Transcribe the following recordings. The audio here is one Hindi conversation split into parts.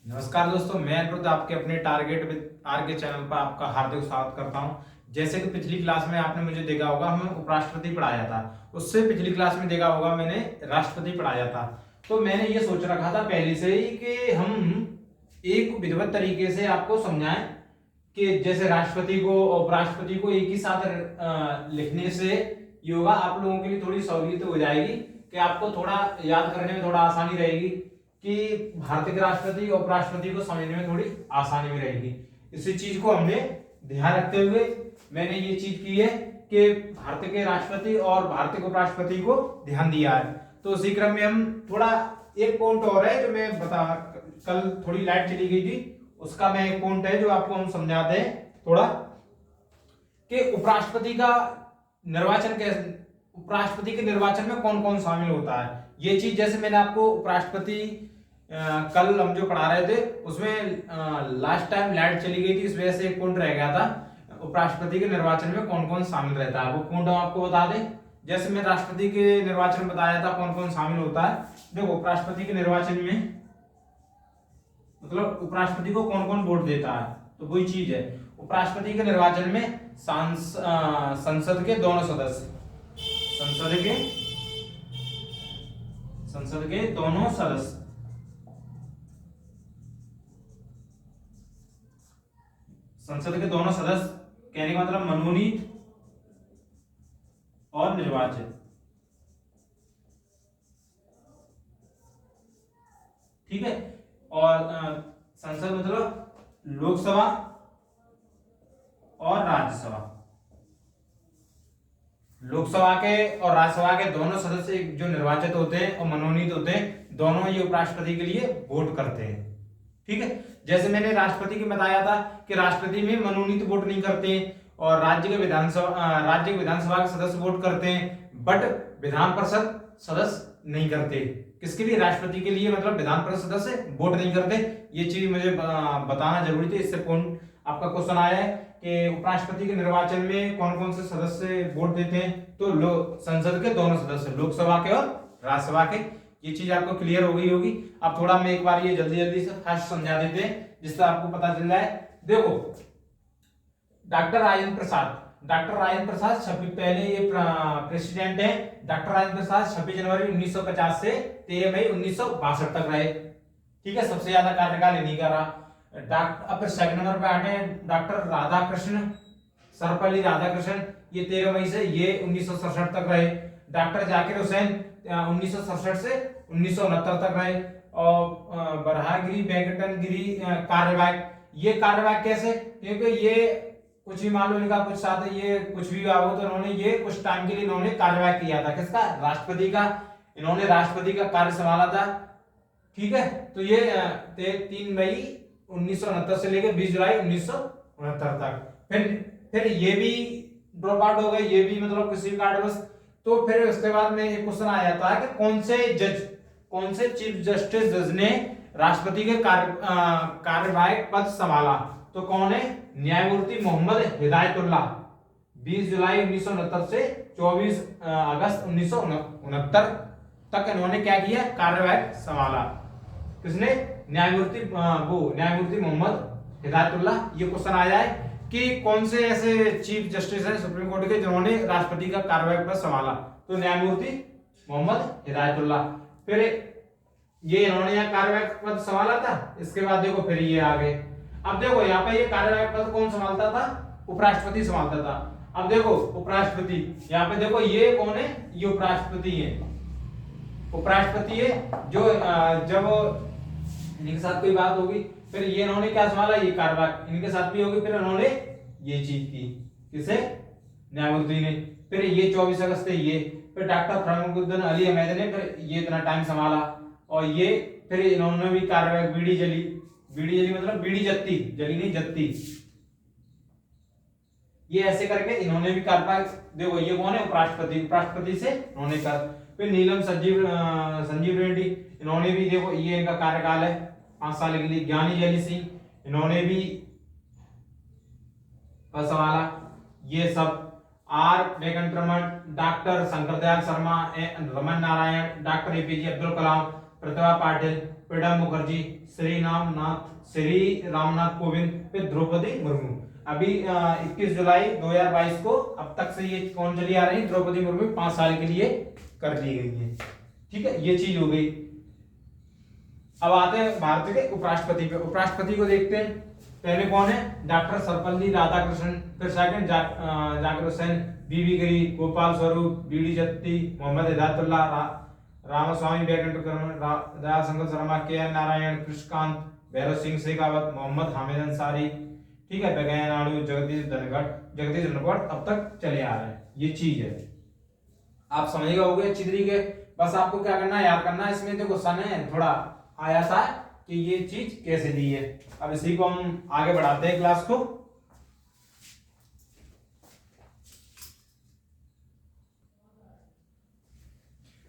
नमस्कार दोस्तों, मैं अनिरुद्ध आपके अपने टारगेट विद आर के चैनल पर आपका हार्दिक स्वागत करता हूं। जैसे कि पिछली क्लास में आपने मुझे देखा होगा, हमें उपराष्ट्रपति पढ़ाया था। उससे पिछली क्लास में देखा होगा मैंने राष्ट्रपति पढ़ाया था। तो मैंने ये सोच रखा था पहले से ही कि हम एक विधिवत तरीके से आपको समझाएं कि जैसे राष्ट्रपति को और उपराष्ट्रपति को एक ही साथ लिखने से ये होगा, आप लोगों के लिए थोड़ी सहूलियत हो जाएगी कि आपको थोड़ा याद करने में थोड़ा आसानी रहेगी कि भारत के राष्ट्रपति और उपराष्ट्रपति को समझने में थोड़ी आसानी भी रहेगी। इसी चीज को हमने ध्यान रखते हुए मैंने ये चीज की है कि भारत के राष्ट्रपति और भारत के उपराष्ट्रपति को ध्यान दिया है। तो उसी क्रम में हम थोड़ा एक पॉइंट और है जो मैं बता, कल थोड़ी लाइट चली गई थी, उसका मैं एक पॉइंट है जो आपको हम समझाते हैं थोड़ा कि उपराष्ट्रपति का निर्वाचन कैसे, उपराष्ट्रपति के निर्वाचन में कौन कौन शामिल होता है। ये चीज जैसे मैंने आपको उपराष्ट्रपति कल हम जो पढ़ा रहे थे उसमें लास्ट टाइम लाइट चली गई थी, इस वजह से एक पॉइंट रह गया था। उपराष्ट्रपति के निर्वाचन में कौन कौन शामिल रहता है वो पॉइंट हम आपको बता दें। जैसे मैं राष्ट्रपति के निर्वाचन में बताया था कौन कौन शामिल होता है। देखो, उपराष्ट्रपति के निर्वाचन में मतलब उपराष्ट्रपति को कौन कौन वोट देता है, तो वही चीज है। उपराष्ट्रपति के निर्वाचन में संसद के दोनों सदस्य, संसद के दोनों सदस्य, संसद के दोनों सदस्य कहने का मतलब मनोनीत और निर्वाचित, ठीक है। और संसद मतलब लोकसभा और राज्यसभा, लोकसभा के और राज्यसभा के दोनों सदस्य जो निर्वाचित होते हैं और मनोनीत होते हैं, दोनों ही उपराष्ट्रपति के लिए वोट करते हैं, ठीक है। जैसे मैंने राष्ट्रपति के बताया था कि राष्ट्रपति में मनोनीत वोट नहीं करते हैं और राज्य के विधानसभा के सदस्य वोट करते हैं, बट विधान परिषद सदस्य नहीं करते। किसके लिए? राष्ट्रपति के लिए, मतलब विधान परिषद सदस्य वोट नहीं करते। ये चीज मुझे बताना जरूरी थी, इससे पॉइंट आपका क्वेश्चन आया है कि उपराष्ट्रपति के निर्वाचन में कौन कौन से सदस्य वोट देते हैं। तो संसद के दोनों सदस्य, लोकसभा के और राज्यसभा के। ये चीज आपको क्लियर हो गई होगी। अब थोड़ा मैं एक बार ये जल्दी जल्दी से फास्ट समझा देते हैं जिससे आपको पता चल जाए। देखो, डॉक्टर राजेंद्र प्रसाद, पहले ये प्रेसिडेंट है। डॉक्टर राजेंद्र प्रसाद 26 जनवरी 1950 से 13 मई 1962 तक रहे, ठीक है। सबसे ज्यादा कार्यकाल इन्हीं का रहा। अब सेकंड नंबर पे आते हैं डॉक्टर राधाकृष्ण, सर्वपल्ली राधाकृष्णन, ये 13 मई से ये 1967 तक रहे। डॉक्टर जाकिर हुसैन 1967 से 1969 तक रहे। और बरहागिरी वेंकटन गिरी कार्यवाहक, ये कार्यवाहक कैसे? क्योंकि ये कुछ भी मान लो लिखा कुछ साथ, ये कुछ भी हो तो उन्होंने ये कुछ टाइम के लिए इन्होंने कार्यवाहक किया था। किसका? राष्ट्रपति का। इन्होंने राष्ट्रपति का कार्य संभाला था, ठीक है। तो ये 3 मई 1969 से लेकर 20 जुलाई 1969 तक। फिर ये भी ड्रॉप आउट हो गए, ये भी मतलब किसी भी कारणवश। तो फिर उसके बाद में एक क्वेश्चन आ जाता है कि कौन से चीफ जस्टिस जज ने राष्ट्रपति के कार्यवाहक पद संभाला। तो कौन है? न्यायमूर्ति मोहम्मद हिदायतुल्लाह। 20 जुलाई 1969 से 24 अगस्त 1969 तक इन्होंने क्या किया? कार्यवाहक संभाला। किसने? न्यायमूर्ति मोहम्मद हिदायतुल्लाह। ये क्वेश्चन आया है कि कौन से ऐसे चीफ जस्टिस हैं सुप्रीम कोर्ट के जिन्होंने राष्ट्रपति का कार्यवाहक पद संभाला। तो न्यायमूर्ति मोहम्मद हिदायतुल्लाह। फिर ये इन्होंने यहाँ कार्यवाहक पद संभाला था। इसके बाद देखो फिर ये आ गए। अब देखो यहाँ पे ये कार्यवाहक पद कौन संभालता था? उपराष्ट्रपति संभालता था। अब देखो उपराष्ट्रपति, यहाँ पे देखो ये कौन है? ये उपराष्ट्रपति है। उपराष्ट्रपति है जो जब इनके साथ कोई बात होगी, फिर ये इन्होंने क्या संभाला? ये कार्यवाहक इनके साथ भी होगी। फिर इन्होंने ये चीज की, किसे? न्यायमूर्ति ने। फिर ये 24 अगस्त है ये। फिर डॉक्टर फखरुद्दीन अली अहमद ने फिर ये इतना टाइम संभाला। और ये फिर इन्होंने भी कार्यवाहक बीडी जली मतलब बीड़ी जत्ती, जली नहीं जत्ती। ये ऐसे करके इन्होंने भी कार्यवाहक। देखो ये कौन है? उपराष्ट्रपति से इन्होंने कर। फिर नीलम संजीव रेड्डी, इन्होंने भी देखो ये इनका कार्यकाल है 5 साल के लिए। ज्ञानी जैली सिंह, इन्होंने भी संभाला। ये सब R Venkataraman, doctor Shankar Dayal Sharma, Raman Narayan, doctor APJ Abdul Kalam, Pratibha Patil, Pranab Mukherjee, Shri Ramnath Kovind, फिर द्रौपदी मुर्मू। अभी 21 जुलाई 2022 को अब तक से ये कौन चली आ रही है, द्रौपदी मुर्मू 5 साल के लिए कर दी गई है। ठीक है, ये चीज हो गई। अब आते हैं भारत के उपराष्ट्रपति पे। उपराष्ट्रपति को देखते हैं, पहले कौन है, डॉक्टर सर्वपल्ली राधाकृष्णन, फिर सेकंड जाकिर हुसैन, बीबी गिरी, गोपाल स्वरूप, बीडी जत्ती, मोहम्मद हिदायतुल्लाह, रामास्वामी वेंकटरमण, दयाशंकर शर्मा, के एन नारायण, कृष्णकांत, भैरव सिंह शेखावत, मोहम्मद हामिद अंसारी। ठीक है, वेंकैया नायडू, जगदीश धनखड़ अब तक चले आ रहे हैं। ये चीज है, आप समझ गए होगे अच्छी तरीके। बस आपको क्या करना है, याद करना है। इसमें देखो सन है थोड़ा आया सा कि ये चीज कैसे दी है। अब इसी को हम आगे बढ़ाते हैं क्लास को।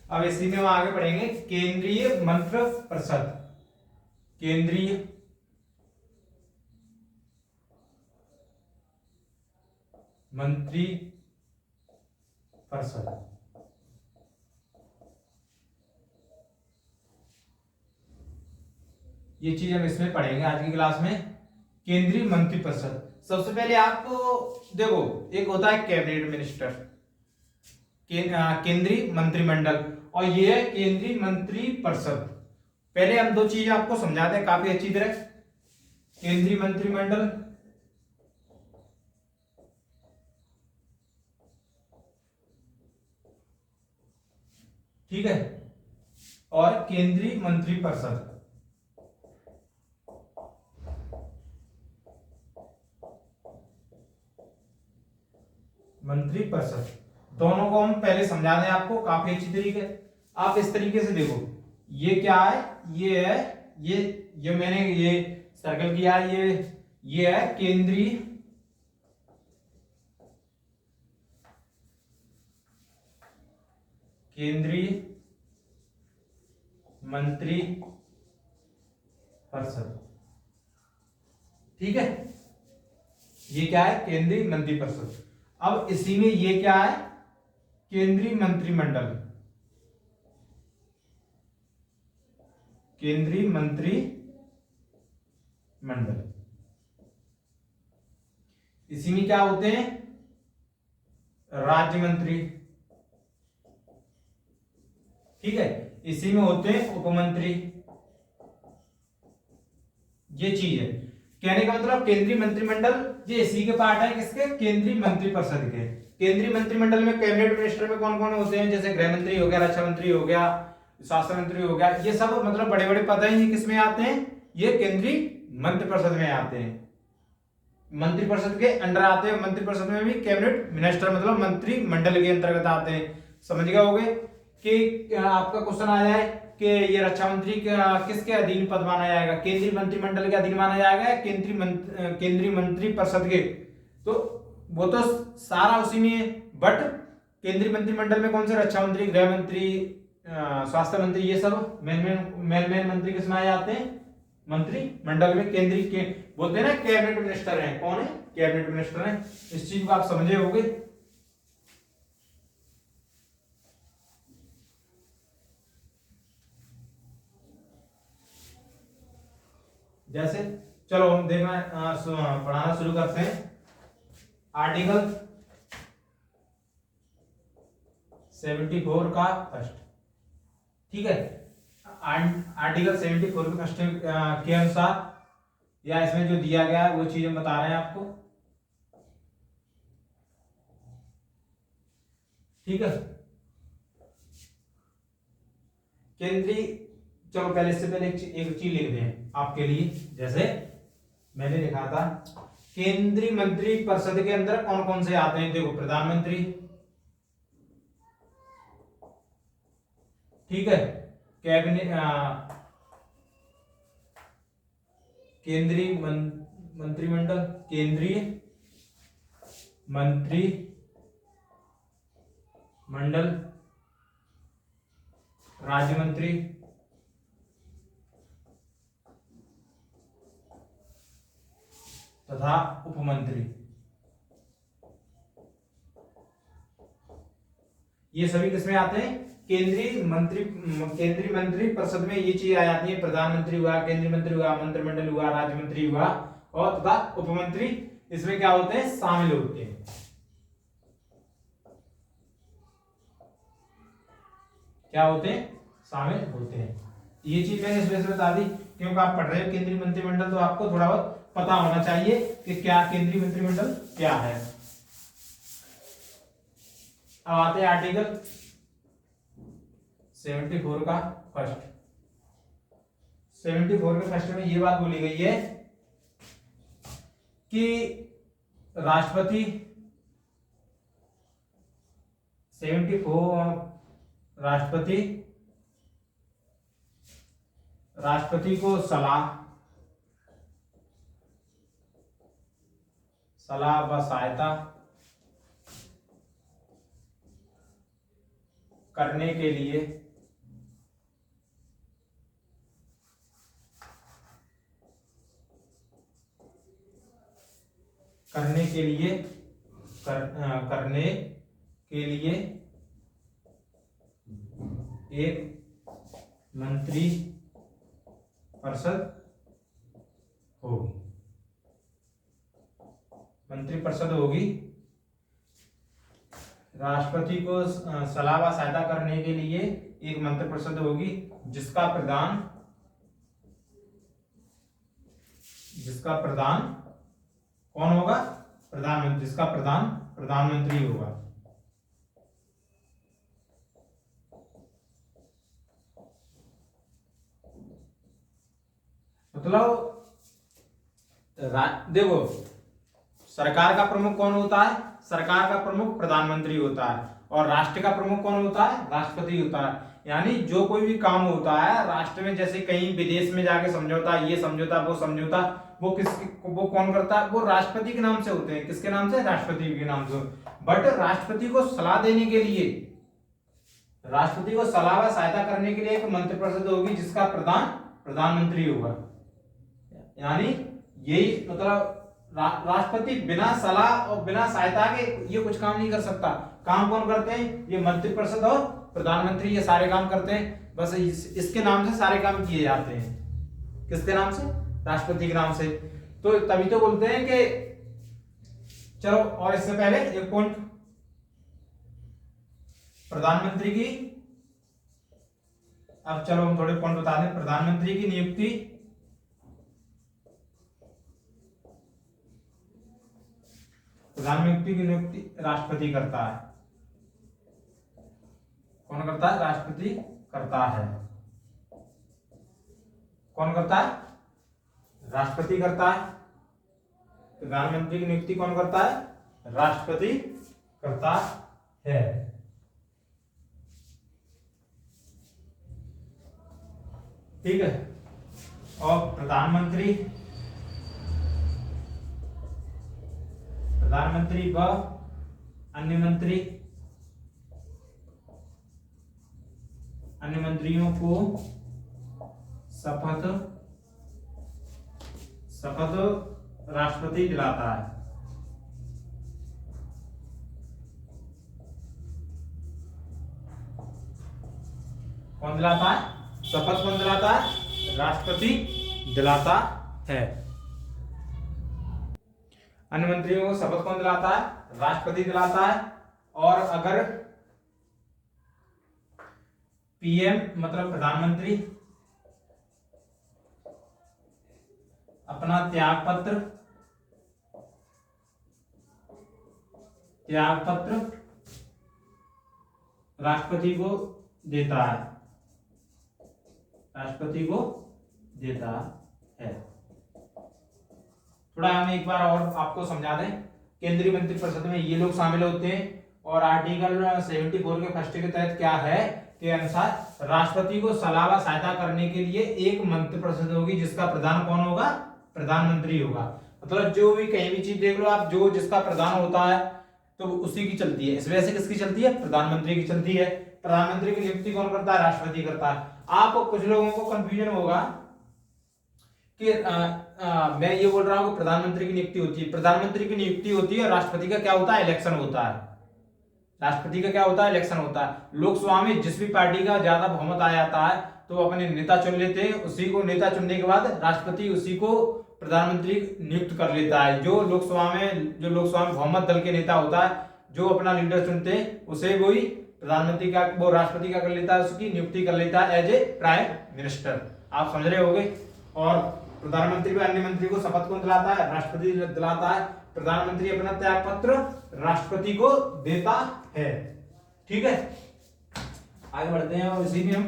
अब इसी में हम आगे बढ़ेंगे, केंद्रीय मंत्री परिषद। केंद्रीय मंत्री परिषद। ये चीज हम इसमें पढ़ेंगे आज की क्लास में, केंद्रीय मंत्री परिषद। सबसे पहले आपको देखो, एक होता है कैबिनेट मिनिस्टर, केंद्रीय मंत्रिमंडल, और ये है केंद्रीय मंत्री परिषद। पहले हम दो चीजें आपको समझाते हैं काफी अच्छी तरह। केंद्रीय मंत्रिमंडल ठीक है, और केंद्रीय मंत्री परिषद। मंत्री परिषद दोनों को हम पहले समझा दें आपको काफी अच्छी तरीके। आप इस तरीके से देखो, ये क्या है, ये है, ये मैंने ये सर्कल किया है, ये है केंद्रीय मंत्री परिषद। ठीक है, ये क्या है, केंद्रीय मंत्री परिषद। अब इसी में ये क्या है, केंद्रीय मंत्रिमंडल। केंद्रीय मंत्रिमंडल, इसी में क्या होते हैं, राज्य मंत्री। ठीक है, इसी में होते हैं उपमंत्री। ये चीज है, कहने का मतलब केंद्रीय मंत्रिमंडल ये इसी के पार्ट है, किसके, केंद्रीय मंत्री परिषद के। केंद्रीय मंत्रिमंडल में कैबिनेट मिनिस्टर में कौन कौन होते हैं, जैसे गृह मंत्री हो गया, रक्षा मंत्री हो गया, स्वास्थ्य मंत्री हो गया, ये सब मतलब बड़े बड़े पद हैं। ये किस में आते हैं, ये केंद्रीय मंत्रिपरिषद में आते हैं, मंत्रिपरिषद के अंडर आते हैं। मंत्रिपरिषद में भी कैबिनेट मिनिस्टर मतलब मंत्रिमंडल के अंतर्गत आते हैं। समझ गए होगे कि आपका क्वेश्चन आ जाए कि ये रक्षा मंत्री किसके अधीन पद माना जाएगा, केंद्रीय मंत्रिमंडल के अधीन माना जाएगा, केंद्रीय मंत्री परिषद के, तो वो तो सारा उसी में। बट केंद्रीय मंत्रिमंडल में कौन से, रक्षा मंत्री, गृह मंत्री, स्वास्थ्य मंत्री, ये सब मेन मंत्री किसमें आ जाते हैं, मंत्रिमंडल में। केंद्रीय के बोलते हैं ना, कैबिनेट मिनिस्टर है। कौन है, कैबिनेट मिनिस्टर है। इस चीज को आप समझे होंगे। जैसे चलो हम देखना पढ़ाना शुरू करते हैं। आर्टिकल 74 का फर्स्ट। ठीक है, आर्टिकल 74 के फर्स्ट के अनुसार या इसमें जो दिया गया है वो चीज हम बता रहे हैं आपको। ठीक है, केंद्रीय, चलो पहले इससे पहले एक चीज लिख दें आपके लिए। जैसे मैंने लिखा था, केंद्रीय मंत्री परिषद के अंदर कौन कौन से आते हैं, देखो प्रधानमंत्री, ठीक है, कैबिनेट, केंद्रीय मंत्रिमंडल, केंद्रीय मंत्रिमंडल, राज्य मंत्री, तथा उपमंत्री। ये सभी किसमें आते हैं, केंद्रीय मंत्री परिषद में ये चीज आ जाती है, प्रधानमंत्री हुआ, केंद्रीय मंत्री हुआ, मंत्रिमंडल हुआ, राज्य मंत्री हुआ और तथा उपमंत्री इसमें क्या होते हैं, शामिल होते हैं। क्या होते हैं, शामिल होते हैं। ये चीज मैंने इस वजह से बता दी क्योंकि आप पढ़ रहे हो केंद्रीय मंत्रिमंडल, तो आपको थोड़ा बहुत पता होना चाहिए कि क्या केंद्रीय मंत्रिमंडल क्या है। अब आते हैं आर्टिकल 74 का फर्स्ट। 74 के फर्स्ट में ये बात बोली गई है कि राष्ट्रपति 74 राष्ट्रपति को सलाह व सहायता करने के लिए एक मंत्री परिषद होगी। राष्ट्रपति को सलाह व सहायता करने के लिए एक मंत्रिपरिषद होगी जिसका प्रधान कौन होगा, प्रधानमंत्री, जिसका प्रधानमंत्री होगा। मतलब देखो, सरकार का प्रमुख कौन होता है, सरकार का प्रमुख प्रधानमंत्री होता है और राष्ट्र का प्रमुख कौन होता है, राष्ट्रपति होता है। यानी जो कोई भी काम होता है राष्ट्र में, जैसे कहीं विदेश में जाके समझौता, ये समझौता, वो समझौता, वो कौन करता है, वो राष्ट्रपति के नाम से होते हैं। किसके नाम से, राष्ट्रपति के नाम से। बट राष्ट्रपति को सलाह देने के लिए, राष्ट्रपति को सलाह व सहायता करने के लिए एक मंत्रिपरिषद होगी जिसका प्रधानमंत्री होगा। यानी यही मतलब राष्ट्रपति बिना सलाह और बिना सहायता के ये कुछ काम नहीं कर सकता। काम कौन करते हैं, ये मंत्रिपरिषद और प्रधानमंत्री, ये सारे काम करते हैं। बस इसके नाम से सारे काम किए जाते हैं। किसके नाम से, राष्ट्रपति के नाम से। तो तभी तो बोलते हैं कि चलो, और इससे पहले एक पॉइंट, प्रधानमंत्री की, अब चलो हम थोड़े पॉइंट बता दें। प्रधानमंत्री की नियुक्ति राष्ट्रपति करता है। कौन करता है, राष्ट्रपति करता है। कौन करता है, राष्ट्रपति करता है। प्रधानमंत्री की नियुक्ति कौन करता है, राष्ट्रपति करता है। ठीक है। और प्रधानमंत्री व अन्य मंत्रियों को शपथ राष्ट्रपति दिलाता है। कौन दिलाता है, शपथ कौन दिलाता है, राष्ट्रपति दिलाता है। अन्य मंत्रियों को शपथ कौन दिलाता है, राष्ट्रपति दिलाता है। और अगर पीएम मतलब प्रधानमंत्री अपना त्याग पत्र राष्ट्रपति को देता है, थोड़ा हम एक बार और आपको समझा दें। केंद्रीय मंत्रिपरिषद में ये लोग शामिल होते हैं और आर्टिकल 74 के फर्स्ट के तहत क्या है के अनुसार राष्ट्रपति को सलाह व सहायता करने के लिए एक मंत्रिपरिषद होगी जिसका प्रधान कौन होगा, प्रधानमंत्री होगा। मतलब जो भी कहीं भी चीज देख लो आप, जो जिसका प्रधान होता है तो उसी की चलती है। इस वजह से किसकी चलती है, प्रधानमंत्री की चलती है। प्रधानमंत्री की नियुक्ति कौन करता है, राष्ट्रपति करता है। आप कुछ लोगों को कंफ्यूजन होगा कि मैं ये बोल रहा हूं कि प्रधानमंत्री की नियुक्ति होती है, प्रधानमंत्री की नियुक्ति होती है और राष्ट्रपति का क्या होता है, इलेक्शन होता है। राष्ट्रपति का क्या होता है, इलेक्शन होता है। लोकसभा में जिस भी पार्टी का ज्यादा बहुमत आ जाता है तो वो अपने नेता चुन लेते हैं, उसी को नेता चुनने के बाद राष्ट्रपति उसी को प्रधानमंत्री नियुक्त कर लेता है। जो लोकसभा में बहुमत दल के नेता होता है, जो अपना लीडर चुनते हैं, उसे वही प्रधानमंत्री का वो राष्ट्रपति का कर लेता है, उसकी नियुक्ति कर लेता है एज ए प्राइम मिनिस्टर। आप समझ रहे होंगे। और प्रधानमंत्री व अन्य मंत्री को शपथ कौन दिलाता है, राष्ट्रपति दिलाता है। प्रधानमंत्री अपना त्याग पत्र राष्ट्रपति को देता है। ठीक है, आगे बढ़ते हैं और इसी में हम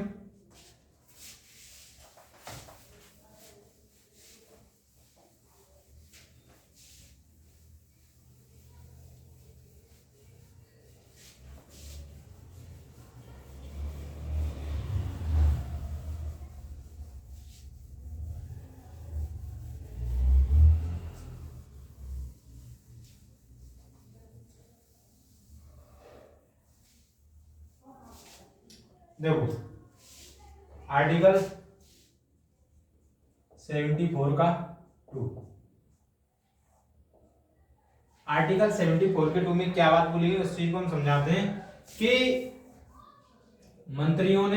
देखो आर्टिकल 74 का 2, आर्टिकल 74 के 2 में क्या बात बोली है उस चीज को हम समझाते हैं कि मंत्रियों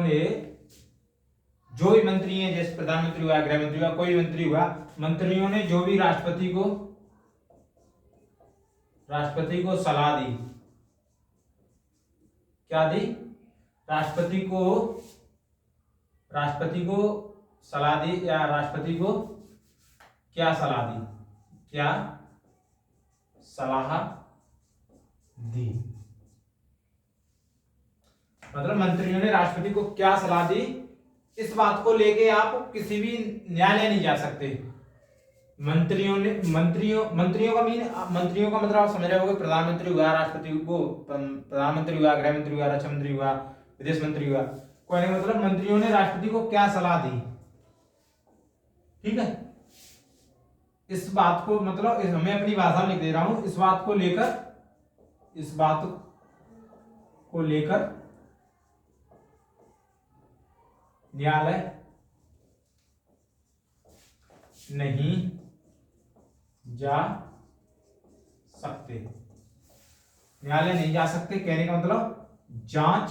ने जो भी मंत्री हैं, जैसे प्रधानमंत्री हुआ, गृह मंत्री हुआ, कोई मंत्री हुआ, मंत्रियों ने जो भी राष्ट्रपति को सलाह दी, क्या दी, राष्ट्रपति को सलाह दी, या राष्ट्रपति को क्या सलाह दी, मतलब मंत्रियों ने राष्ट्रपति को क्या सलाह दी, इस बात को लेके आप किसी भी न्यायालय नहीं जा सकते। मंत्रियों का मतलब आप समझ रहे होंगे, प्रधानमंत्री हुआ, प्रधानमंत्री हुआ, गृह मंत्री हुआ, रक्षा मंत्री हुआ, विदेश मंत्री हुआ, कोई मतलब मंत्रियों ने राष्ट्रपति को क्या सलाह दी। ठीक है, इस बात को मतलब मैं अपनी भाषा में लिख दे रहा हूं, इस बात को लेकर न्यायालय नहीं जा सकते, न्यायालय नहीं जा सकते कहने का मतलब जांच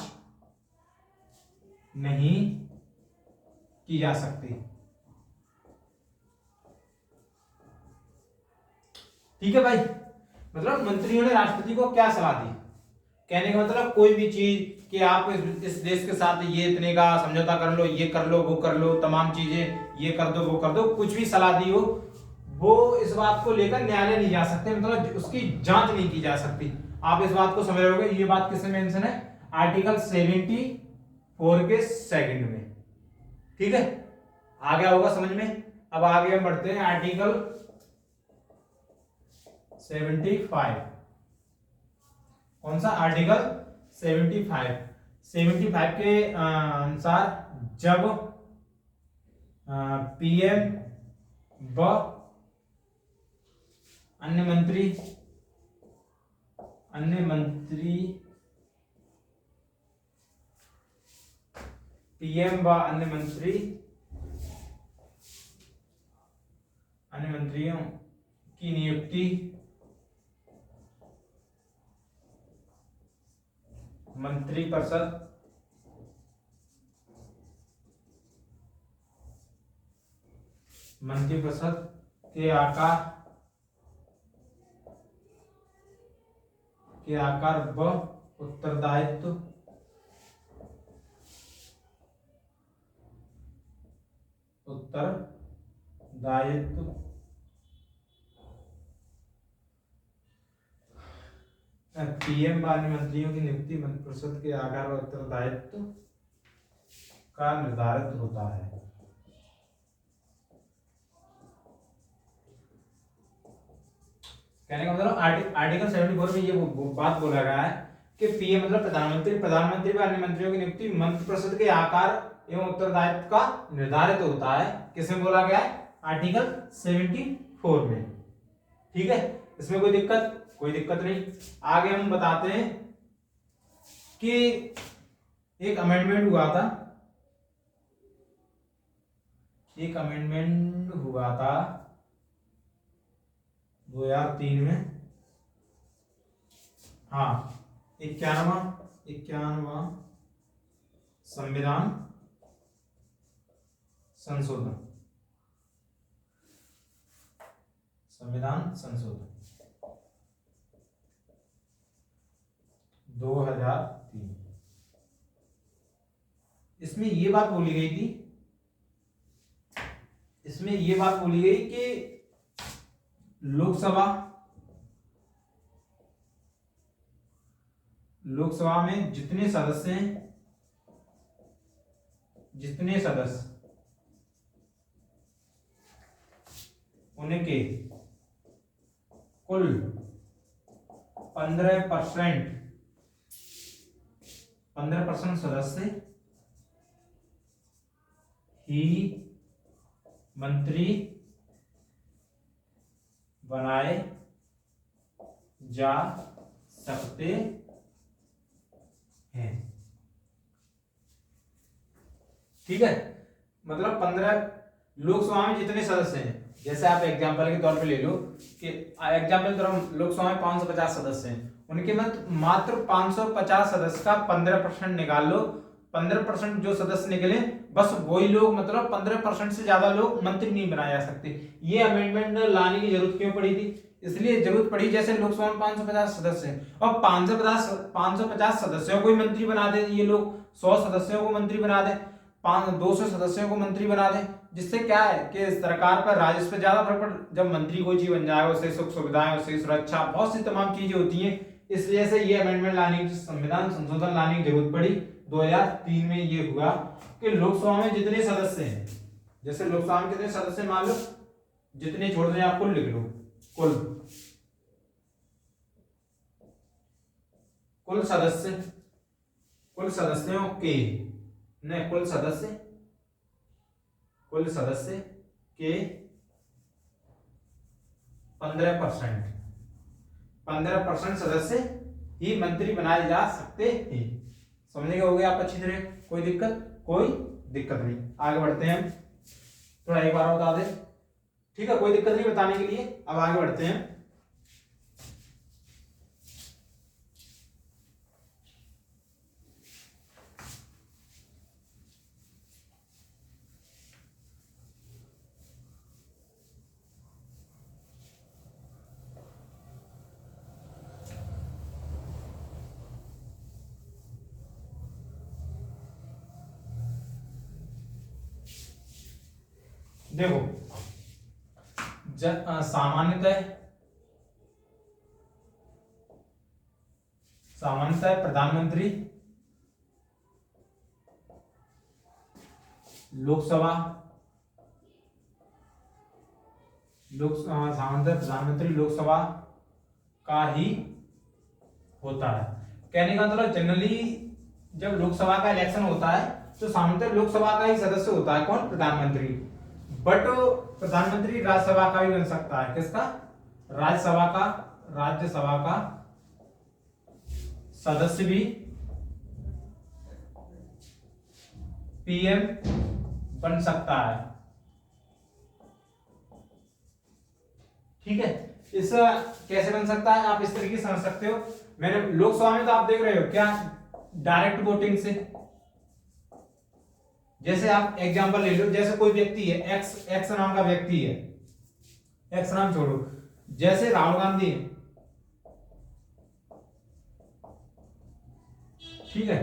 नहीं की जा सकती। ठीक है भाई, मतलब मंत्रियों ने राष्ट्रपति को क्या सलाह दी, कहने का मतलब कोई भी चीज कि आप इस देश के साथ ये इतने का समझौता कर लो, ये कर लो, वो कर लो, तमाम चीजें ये कर दो, वो कर दो, कुछ भी सलाह दी हो, वो इस बात को लेकर न्यायालय नहीं जा सकते, मतलब उसकी जांच नहीं की जा सकती। आप इस बात को समझ रहे होंगे, ये बात किसमें मेंशन है, आर्टिकल 74 के सेकंड में। ठीक है, आ गया होगा समझ में। अब आगे हम बढ़ते हैं आर्टिकल 75, कौन सा, आर्टिकल 75 के अनुसार जब पीएम व अन्य मंत्री पीएम व अन्य मंत्रियों की नियुक्ति मंत्रिपरिषद के आकार व उत्तरदायित्व पीएम व अन्य मंत्रियों की नियुक्ति मंत्रिपरिषद के आकार व उत्तरदायित्व का निर्धारित होता है। कहने का मतलब आर्टिकल 74 में ये बात बोला गया है कि पीएम मतलब प्रधानमंत्री व अन्य मंत्रियों की नियुक्ति मंत्रिपरिषद के आकार एवं उत्तरदायित्व का निर्धारित होता है। किसमें बोला गया है, आर्टिकल 74 में। ठीक है, इसमें कोई दिक्कत नहीं। आगे हम बताते हैं कि एक अमेंडमेंट हुआ था एक अमेंडमेंट हुआ था 2003 में, हाँ 91वां संविधान संशोधन, 2003। इसमें ये बात बोली गई थी, इसमें ये बात बोली गई कि लोकसभा में जितने सदस्य उनके कुल 15% सदस्य ही मंत्री बनाए जा सकते हैं। ठीक है, मतलब 15 लोकसभा में जितने सदस्य हैं, जैसे आप एग्जांपल के तौर पे ले लो कि एग्जांपल के तौर पर लोकसभा में 550 सदस्य हैं, उनके मात्र 550 सदस्य का 15% निकाल लो, 15% जो सदस्य निकले बस वही लोग, मतलब 15% से ज्यादा लोग मंत्री नहीं बनाए जा सकते। ये अमेंडमेंट लाने की जरूरत क्यों पड़ी थी? इसलिए जरूरत पड़ी जैसे लोकसभा में 550 सदस्य हैं और 550 सदस्यों को ही मंत्री बना दे ये लोग, 100 सदस्यों को मंत्री बना दे, 200 सदस्यों को मंत्री बना दे, जिससे क्या है कि सरकार पर राजस्व पे ज्यादा फर्क पड़, जब मंत्री कोई चीज बन जाएगा उससे सुख सुविधाएं, उससे सुरक्षा, बहुत सी तमाम चीजें होती हैं। इस वजह से ये अमेंडमेंट लाने की, संविधान संशोधन लाने की जरूरत पड़ी। 2003 में ये हुआ कि लोकसभा में जितने सदस्य हैं, जैसे लोकसभा में कितने सदस्य मान लो, जितने छोड़ दें आप कुल लिख लो, कुल सदस्यों के, नहीं कुल सदस्य के 15% सदस्य ही मंत्री बनाए जा सकते हैं। समझने के हो गया आप अच्छी तरह? कोई दिक्कत नहीं। आगे बढ़ते हैं, थोड़ा एक बार बता दे, ठीक है? कोई दिक्कत नहीं बताने के लिए। अब आगे बढ़ते हैं। देखो, सामान्यतः प्रधानमंत्री, सामान्यतः प्रधानमंत्री लोकसभा का ही होता है। कहने का मतलब जनरली जब लोकसभा का इलेक्शन होता है तो सामान्यतः लोकसभा का ही सदस्य होता है, कौन? प्रधानमंत्री। बट प्रधानमंत्री राज्यसभा का भी बन सकता है। किसका? राज्यसभा का सदस्य भी पीएम बन सकता है। ठीक है, इस कैसे बन सकता है आप इस तरीके से समझ सकते हो। मैंने लोकसभा में तो आप देख रहे हो क्या, डायरेक्ट वोटिंग से। जैसे आप एग्जांपल ले लो, जैसे कोई व्यक्ति है, एक्स नाम का व्यक्ति है, एक्स नाम छोड़ो, जैसे राहुल गांधी है, ठीक है,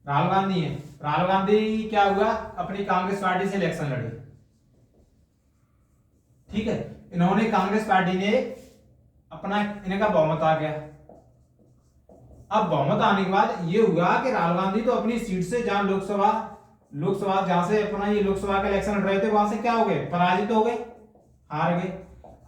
राहुल गांधी है, राहुल गांधी क्या हुआ, अपनी कांग्रेस पार्टी से इलेक्शन लड़े, ठीक है, इन्होंने कांग्रेस पार्टी ने अपना, इनका बहुमत आ गया। अब बहुमत आने के बाद ये हुआ कि राहुल गांधी तो अपनी सीट से, जहां लोकसभा जहां से अपना ये लोकसभा का इलेक्शन लड़ रहे थे, वहां से क्या हो गए, पराजित हो गए, हार गए।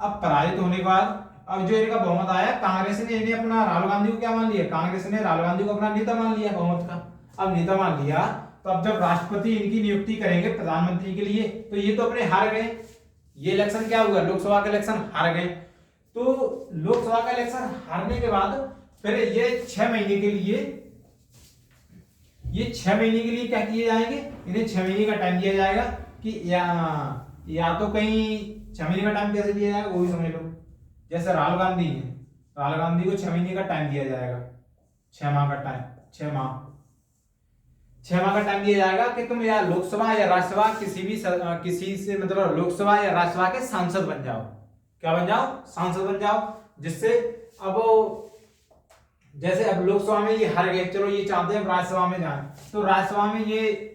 अब पराजित होने के बाद अब जो इनका बहुमत आया, कांग्रेस ने इन्हें अपना, राहुल गांधी को क्या मान लिया, कांग्रेस ने राहुल गांधी को अपना नेता मान लिया बहुमत का। अब नेता मान लिया तो अब जब राष्ट्रपति इनकी नियुक्ति करेंगे प्रधानमंत्री के लिए, तो ये तो अपने हार गए, ये इलेक्शन क्या हुआ, लोकसभा का इलेक्शन हार गए। तो लोकसभा का इलेक्शन हारने के बाद फिर ये 6 महीने के लिए क्या किए जाएंगे, इन्हें 6 महीने का टाइम दिया जाएगा कि या तो कहीं 6 महीने का टाइम कैसे दिया जाएगा वो भी समझ लो। जैसे राहुल गांधी है, राहुल गांधी को 6 महीने का टाइम दिया जाएगा, 6 माह का टाइम, 6 माह, 6 माह का टाइम दिया जाएगा कि तुम या लोकसभा या राज्यसभा किसी से मतलब लोकसभा या राज्यसभा के सांसद बन जाओ। क्या बन जाओ? सांसद बन जाओ। जिससे अब जैसे अब लोकसभा में ये हार गए, चलो ये चाहते हैं राज्यसभा में जाए, तो राज्यसभा में ये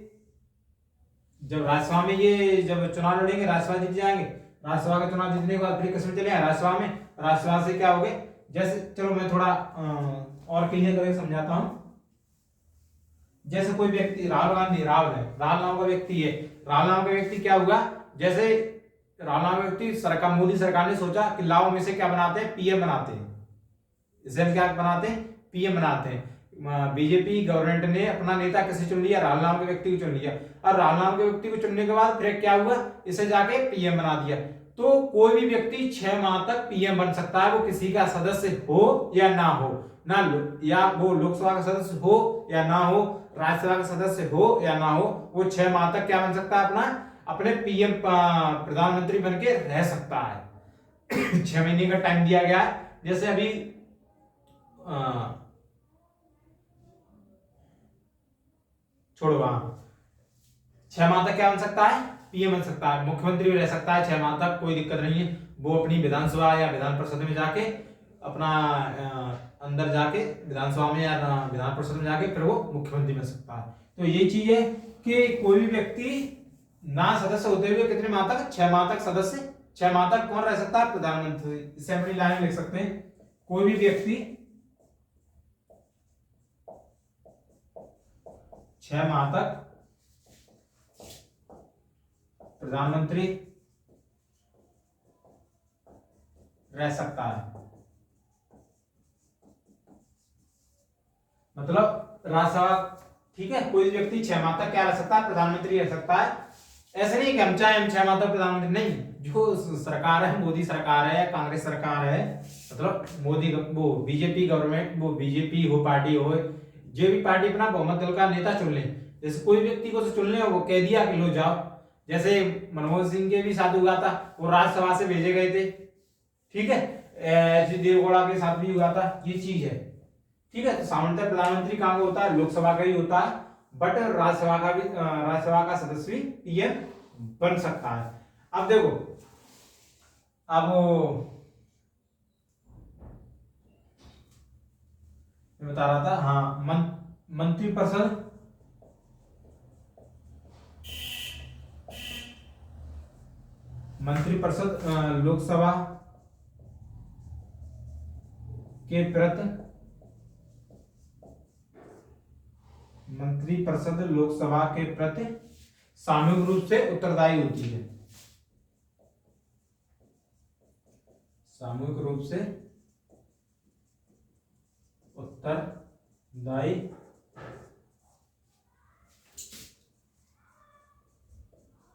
जब चुनाव लड़ेंगे राज्यसभा जीत जाएंगे, राज्यसभा का चुनाव जीतने के बाद फिर किसमें चले राज्यसभा में, राज्यसभा से क्या हो गए, जैसे चलो मैं थोड़ा और क्लियर करके समझाता हूं। जैसे कोई व्यक्ति राहुल गांधी, राहुल नाम का व्यक्ति है, राहुल नाम का व्यक्ति क्या होगा, जैसे राहुल नाम का व्यक्ति सरकार, मोदी सरकार ने सोचा कि लाओ में से क्या बनाते हैं, पीएम बनाते हैं, इसे हम क्या बनाते हैं, पीएम बनाते हैं। बीजेपी गवर्नमेंट ने अपना नेता किसे चुन लिया, राहुल नाम के व्यक्ति को चुन लिया, और राहुल नाम के व्यक्ति को चुनने के बाद फिर क्या हुआ, इसे जाके पीएम बना दिया। तो कोई भी व्यक्ति 6 माह तक पीएम बन सकता है, वो किसी का सदस्य हो या ना हो, या वो लोकसभा का सदस्य हो या ना हो, राज्यसभा का सदस्य हो या ना हो, वो 6 माह तक क्या बन सकता है, अपने पीएम प्रधानमंत्री बन के रह सकता है। 6 महीने का टाइम दिया गया है। जैसे अभी छोड़ो, 6 माह तक क्या बन सकता है, पीएम बन सकता है, मुख्यमंत्री भी रह सकता है 6 माह तक, कोई दिक्कत नहीं है। वो अपनी विधानसभा या विधान परिषद में जाके अपना अंदर जाके विधानसभा में या विधान परिषद में जाके फिर वो मुख्यमंत्री बन सकता है। तो ये चीज है कि कोई भी व्यक्ति ना सदस्य होते हुए कितने माह तक, 6 माह तक सदस्य, 6 माह तक कौन रह सकता है, प्रधानमंत्री। इसे अपनी लाइन में लिख सकते हैं, कोई भी व्यक्ति 6 माह तक प्रधानमंत्री रह सकता है, मतलब राज्यसभा, ठीक है। कोई व्यक्ति 6 माह तक क्या रह सकता है, प्रधानमंत्री रह सकता है। ऐसे नहीं कि हम चाहे हम 6 माह तक प्रधानमंत्री, नहीं, जो सरकार है, मोदी सरकार है, कांग्रेस सरकार है, मतलब मोदी, वो बीजेपी गवर्नमेंट, वो बीजेपी हो, पार्टी हो, जो भी पार्टी अपना बहुमत दल का नेता चुन ले, जैसे कोई व्यक्ति को चुन ले, वो कह दिया कि लो जाओ, जैसे मनमोहन सिंह के भी साथ हुआ था, वो राज्यसभा से भेजे गए थे, ठीक है, एच देवगौड़ा के साथ भी हुआ था, ये चीज है, ठीक है। तो सामान्यतः प्रधानमंत्री कहाँ का होता है, लोकसभा का ही होता है, बट राज्यसभा का सदस्य भी पीएम बन सकता है। अब देखो, अब मैं बता रहा था, हाँ, मंत्रिपरिषद लोकसभा के प्रति, मंत्रिपरिषद लोकसभा के प्रति सामूहिक रूप से उत्तरदायी होती है, सामूहिक रूप से उत्तरदायी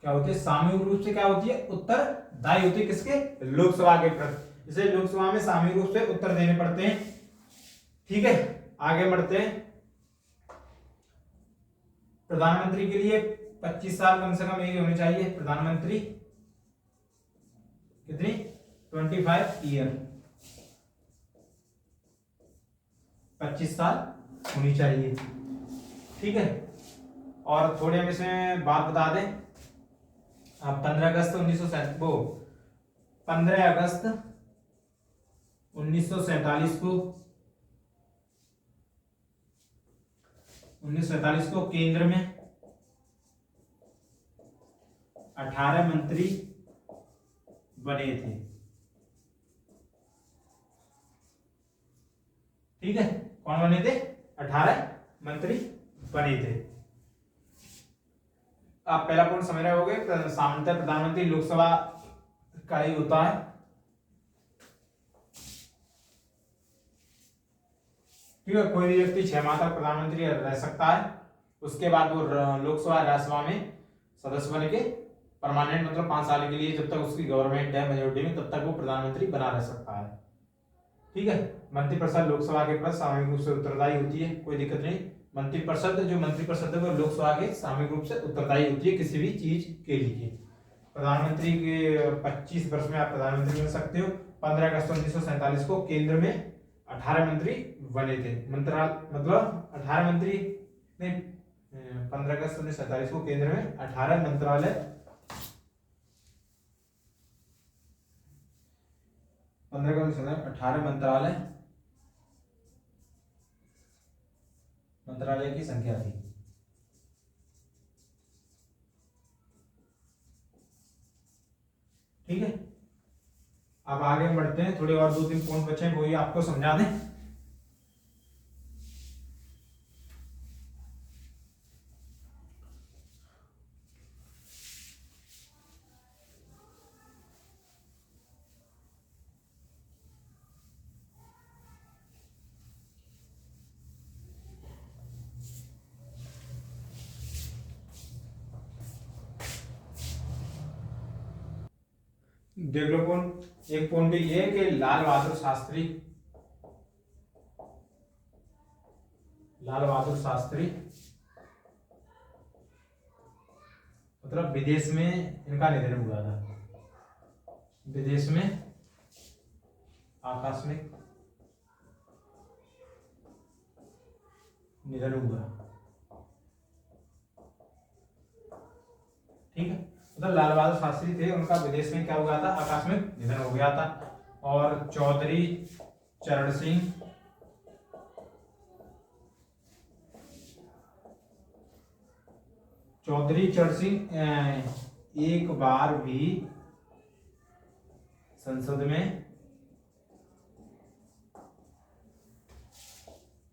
क्या होती है, सामूहिक रूप से क्या होती है, उत्तरदायी होती है, किसके, लोकसभा के प्रति। इसे लोकसभा में सामूहिक रूप से उत्तर देने पड़ते हैं, ठीक है। आगे बढ़ते हैं। प्रधानमंत्री के लिए 25 साल कम से कम एज होनी चाहिए, प्रधानमंत्री कितनी, 25 ईयर, 25 साल होनी चाहिए, ठीक है। और थोड़े हम इसमें बात बता दें, 15 अगस्त 1947 को 1947 को केंद्र में 18 मंत्री बने थे, ठीक है। कौन बने थे, 18 मंत्री बने थे। आप पहला पॉइंट समझ रहे होगे, सामान्यतः प्रधानमंत्री लोकसभा का ही होता है, ठीक है। कोई भी व्यक्ति 6 माह तक प्रधानमंत्री रह सकता है, उसके बाद वो लोकसभा राज्यसभा में सदस्य बन के परमानेंट, मतलब 5 साल के लिए, जब तक उसकी गवर्नमेंट है मेजोरिटी में, तब तक वो प्रधानमंत्री बना रह सकता है, ठीक है। मंत्रिपरिषद लोकसभा के प्रति सामूहिक रूप से उत्तरदायी होती है, कोई दिक्कत नहीं, मंत्रिपरिषद, जो मंत्रिपरिषद है वो लोकसभा के सामूहिक रूप से उत्तरदायी होती है किसी भी चीज के लिए। प्रधानमंत्री के 25 वर्ष में आप प्रधानमंत्री बन सकते हो। 15 अगस्त 1947 को केंद्र में 18 मंत्री बने थे। मतलब 18 मंत्री नहीं, 15 अगस्त 1947 को केंद्र में 18 मंत्रालय, 18 मंत्रालय की संख्या थी। ठीक है, अब आगे बढ़ते हैं, थोड़े और 2-3 पॉइंट बचे हैं, वो ही आपको समझा दें। देख लो पॉइंट, एक पॉइंट ये है कि लाल बहादुर शास्त्री मतलब विदेश में इनका निधन हुआ था। विदेश में आकस्मिक निधन हुआ। ठीक है, मतलब लाल बहादुर शास्त्री थे, उनका विदेश में क्या हुआ था, आकस्मिक निधन हो गया था। और चौधरी चरण सिंह एक बार भी संसद में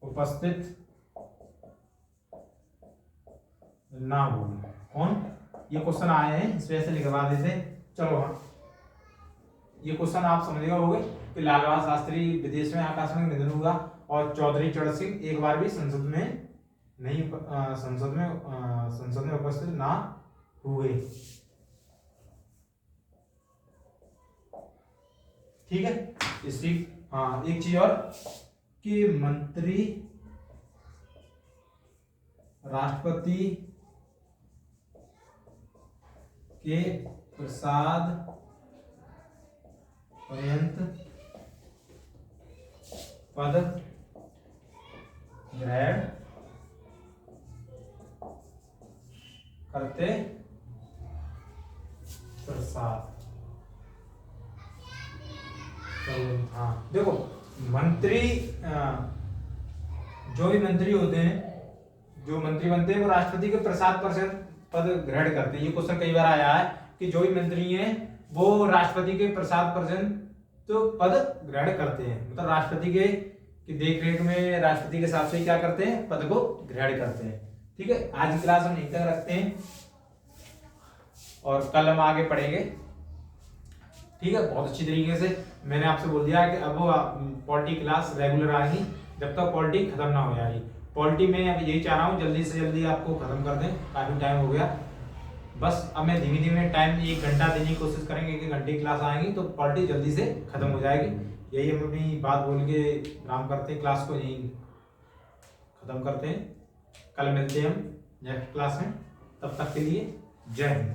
उपस्थित ना हुए। कौन, ये क्वेश्चन आए हैं, इस वजह से लिखवा देते। चलो हाँ, ये क्वेश्चन आप समझ होंगे कि लाल बहादुर शास्त्री विदेश में आकस्मिक निधन हुआ और चौधरी चरण सिंह एक बार भी संसद में उपस्थित ना हुए। ठीक है, इसी हाँ एक चीज और कि मंत्री राष्ट्रपति के प्रसाद पर्यंत पद ग्रहण करते प्रसाद। हाँ देखो, मंत्री जो भी मंत्री होते हैं, जो मंत्री बनते हैं वो राष्ट्रपति के प्रसाद पद ग्रहण करते हैं। ये क्वेश्चन कई बार आया है कि जो भी मंत्री हैं वो राष्ट्रपति के प्रसाद तो पद ग्रहण करते हैं, मतलब राष्ट्रपति के देख रेख में राष्ट्रपति के हिसाब से क्या करते हैं, पद को ग्रहण करते हैं। ठीक है, आज की क्लास हम यहीं तक रखते हैं और कल हम आगे पढ़ेंगे। ठीक है, बहुत अच्छी तरीके से मैंने आपसे बोल दिया है कि अब पॉलिटी क्लास रेगुलर आएगी जब तक पॉलिटी खत्म ना हो जाएगी। पॉलिटी में अब यही चाह रहा हूँ जल्दी से जल्दी आपको खत्म कर दें, काफी टाइम हो गया। बस अब मैं धीमे धीमे टाइम 1 घंटा देने की कोशिश करेंगे, 1 घंटे की क्लास आएंगी तो पॉलिटी जल्दी से खत्म हो जाएगी। यही हम अपनी बात बोल के विराम करते हैं, क्लास को यहीं खत्म करते हैं। कल मिलते हैं हम नेक्स्ट क्लास में, तब तक के लिए जय हिंद।